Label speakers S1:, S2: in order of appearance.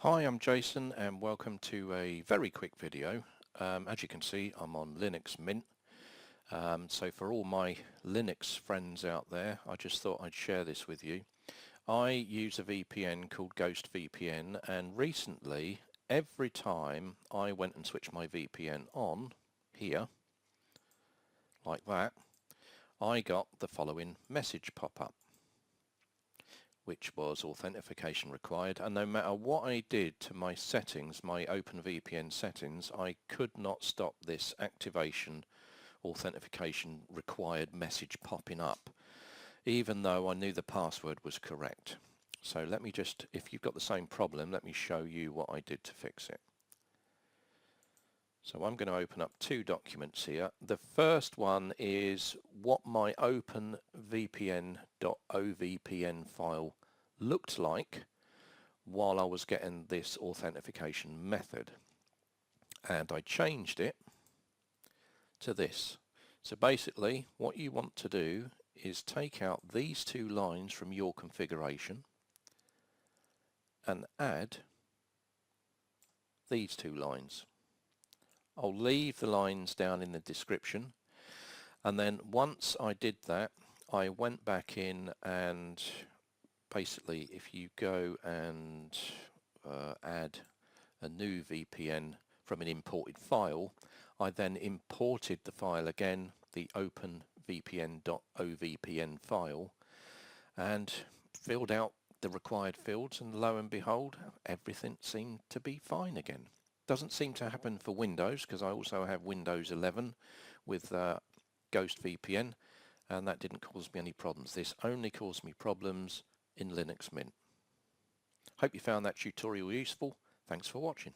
S1: Hi, I'm Jason and welcome to a very quick video. As you can see, I'm on Linux Mint. So for all my Linux friends out there, I just thought I'd share this with you. I use a VPN called Ghost VPN, and recently every time I went and switched my VPN on here, like that, I got the following message pop up, which was authentication required, and no matter what I did to my settings, my OpenVPN settings, I could not stop this activation authentication required message popping up, even though I knew the password was correct. So let me just, if you've got the same problem, let me show you what I did to fix it. So I'm going to open up two documents here. The first one is what my openvpn.ovpn file looked like while I was getting this authentication method. And I changed it to this. So basically what you want to do is take out these two lines from your configuration and add these two lines. I'll leave the lines down in the description, and then once I did that, I went back in and basically if you go and add a new VPN from an imported file, I then imported the file again, the openvpn.ovpn file, and filled out the required fields, and lo and behold, everything seemed to be fine again. Doesn't seem to happen for Windows, because I also have Windows 11 with Ghost VPN, and that didn't cause me any problems. This only caused me problems in Linux Mint. Hope you found that tutorial useful. Thanks for watching.